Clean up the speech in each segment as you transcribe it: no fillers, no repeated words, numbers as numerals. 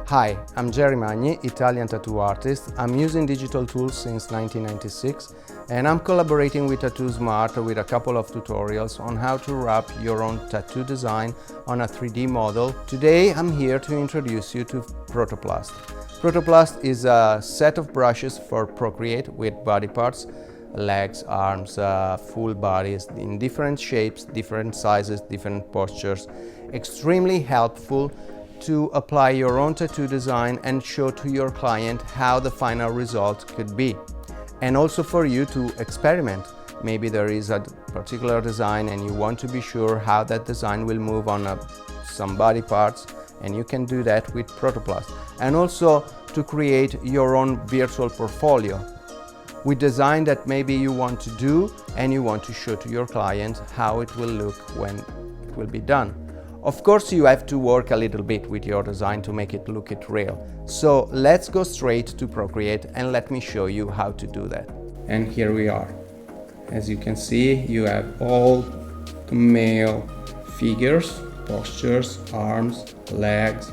Hi, I'm Jerry Magni, Italian tattoo artist. I'm using digital tools since 1996 and I'm collaborating with Tattoo Smart with a couple of tutorials on how to wrap your own tattoo design on a 3D model. Today I'm here to introduce you to Protoplast. Protoplast is a set of brushes for Procreate with body parts, legs, arms, full bodies in different shapes, different sizes, different postures. Extremely helpful to apply your own tattoo design and show to your client how the final result could be. And also for you to experiment. Maybe there is a particular design and you want to be sure how that design will move on some body parts, and you can do that with Protoplast. And also to create your own virtual portfolio with design that maybe you want to do and you want to show to your client how it will look when it will be done. Of course, you have to work a little bit with your design to make it look real. So let's go straight to Procreate and let me show you how to do that. And here we are. As you can see, you have all the male figures, postures, arms, legs,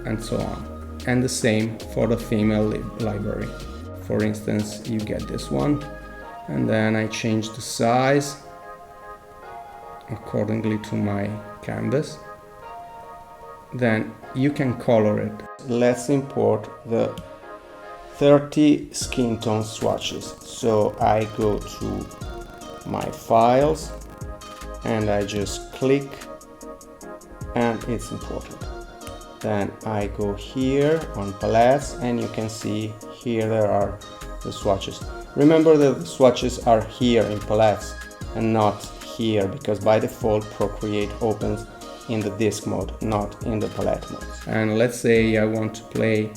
and so on. And the same for the female library. For instance, you get this one, and then I change the size accordingly to my canvas. Then you can color it. Let's import the 30 skin tone swatches. So I go to my files and I just click and it's imported. Then I go here on palettes and you can see here there are the swatches. Remember that the swatches are here in palettes and not here, because by default Procreate opens in the disk mode, not in the palette mode. And let's say I want to play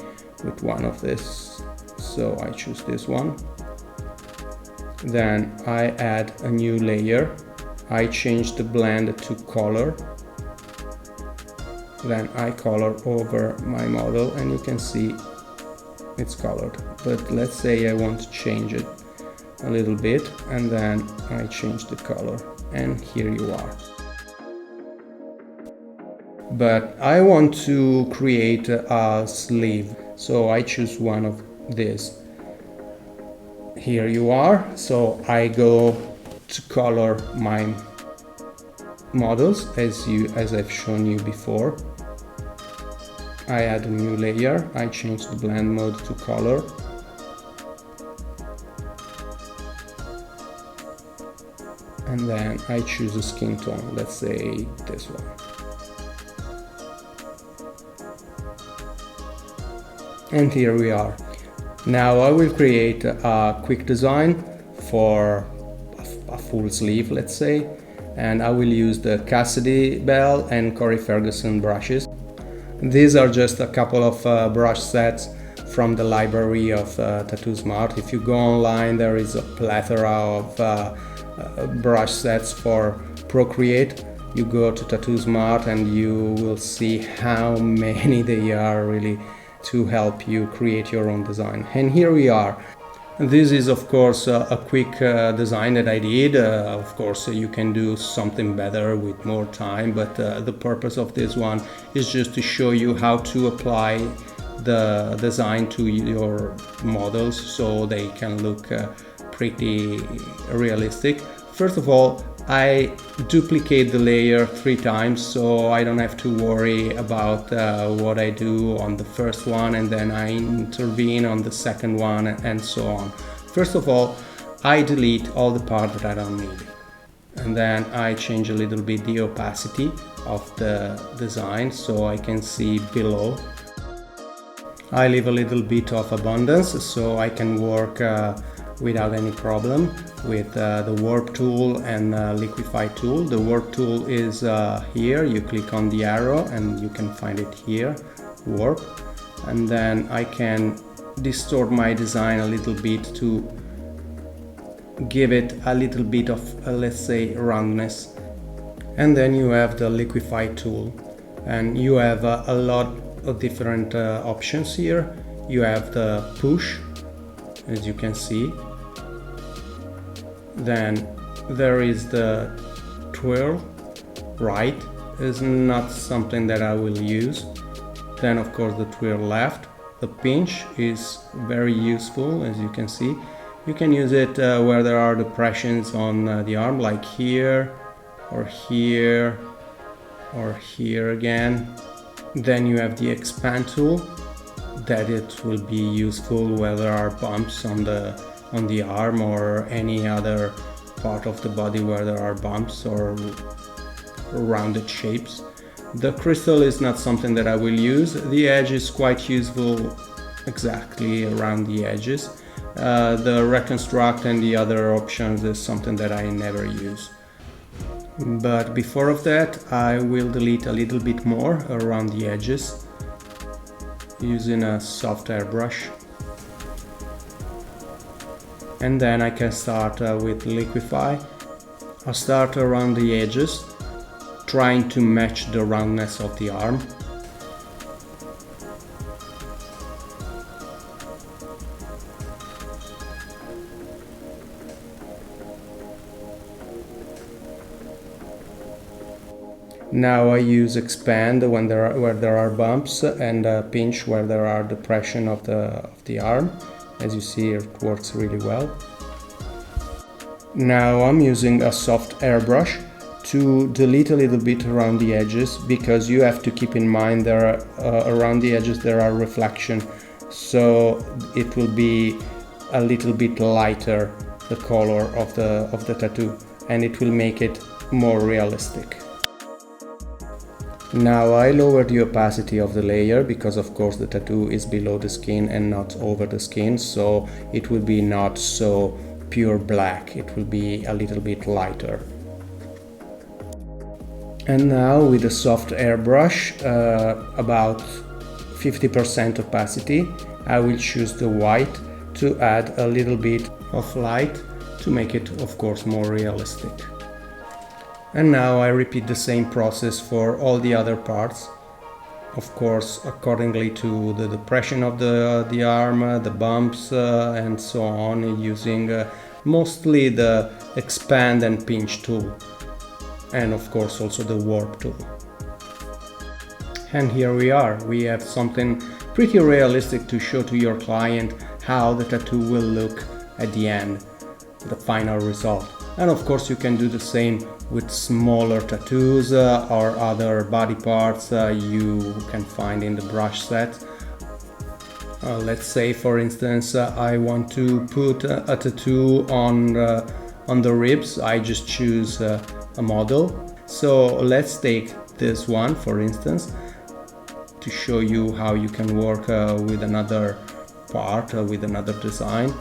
with one of this, so I choose this one. Then I add a new layer. I change the blend to color. Then I color over my model and you can see it's colored. But let's say I want to change it a little bit, and then I change the color. And here you are. But I want to create a sleeve, so I choose one of these. Here you are. So I go to color my models as I've shown you before. I add a new layer. I change the blend mode to color. And then I choose a skin tone, let's say this one. And here we are. Now I will create a quick design for a full sleeve, let's say, and I will use the Cassidy Bell and Corey Ferguson brushes. These are just a couple of brush sets from the library of Tattoo Smart. If you go online, there is a plethora of brush sets for Procreate. You go to Tattoo Smart and you will see how many they are really to help you create your own design. And here we are. This is of course a quick design that I did. Of course you can do something better with more time, but the purpose of this one is just to show you how to apply the design to your models so they can look pretty realistic. First of all, I duplicate the layer 3 times so I don't have to worry about what I do on the first one and then I intervene on the second one and so on. First of all, I delete all the part that I don't need. And then I change a little bit the opacity of the design so I can see below. I leave a little bit of abundance so I can work without any problem with the warp tool and liquify tool. The warp tool is here. You click on the arrow and you can find it here, warp, and then I can distort my design a little bit to give it a little bit of let's say roundness. And then you have the liquify tool and you have a lot of different options here. You have the push, as you can see. Then there is the twirl, right, is not something that I will use. Then of course the twirl left. The pinch is very useful, as you can see. You can use it where there are depressions on the arm, like here, or here, or here again. Then you have the expand tool, that it will be useful where there are bumps on the arm or any other part of the body where there are bumps or rounded shapes. The crystal is not something that I will use. The edge is quite useful exactly around the edges. The reconstruct and the other options is something that I never use. But before of that, I will delete a little bit more around the edges using a soft airbrush. And then I can start with liquify. I'll start around the edges, trying to match the roundness of the arm. Now I use expand where there are bumps and pinch where there are depression of the arm. As you see, it works really well. Now I'm using a soft airbrush to delete a little bit around the edges, because you have to keep in mind there are around the edges there are reflection, so it will be a little bit lighter, the color of the tattoo, and it will make it more realistic. Now I lower the opacity of the layer, because of course the tattoo is below the skin and not over the skin, so it will be not so pure black, it will be a little bit lighter. And now with a soft airbrush, about 50% opacity, I will choose the white to add a little bit of light to make it of course more realistic. And now I repeat the same process for all the other parts, of course accordingly to the depression of the arm, the bumps and so on, using mostly the expand and pinch tool, and of course also the warp tool. And here we are, we have something pretty realistic to show to your client how the tattoo will look at the end, the final result. And of course you can do the same with smaller tattoos or other body parts you can find in the brush set. Let's say for instance I want to put a tattoo on the ribs. I just choose a model. So let's take this one for instance to show you how you can work with another part, with another design.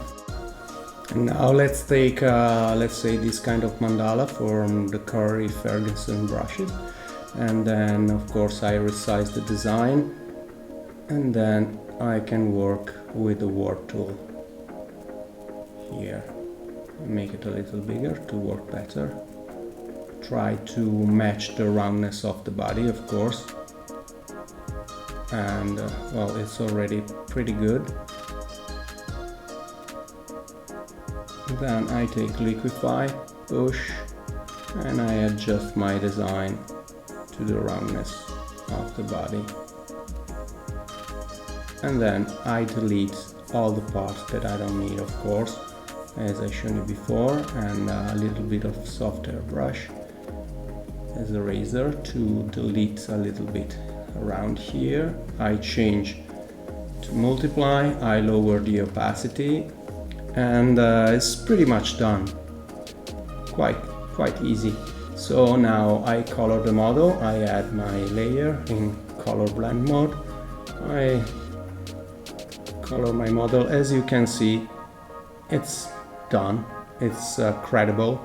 Now let's take, let's say this kind of mandala from the Curry Ferguson brushes, and then of course I resize the design, and then I can work with the warp tool here, make it a little bigger to work better, try to match the roundness of the body of course, and well, it's already pretty good. Then I take liquify, push, and I adjust my design to the roundness of the body. And then I delete all the parts that I don't need, of course, as I showed you before, and a little bit of soft airbrush as a razor to delete a little bit around here. I change to multiply, I lower the opacity, and it's pretty much done. Quite easy. So now I color the model, I add my layer in color blend mode, I color my model. As you can see, it's done, it's credible,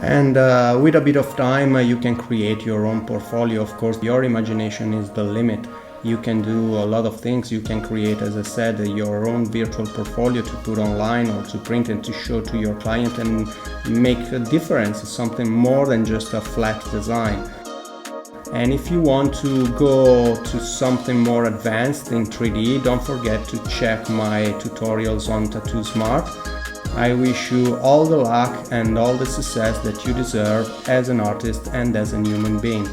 and with a bit of time you can create your own portfolio. Of course your imagination is the limit. You can do a lot of things. You can create, as I said, your own virtual portfolio to put online or to print and to show to your client and make a difference, something more than just a flat design. And if you want to go to something more advanced in 3D, don't forget to check my tutorials on Tattoo Smart. I wish you all the luck and all the success that you deserve as an artist and as a human being.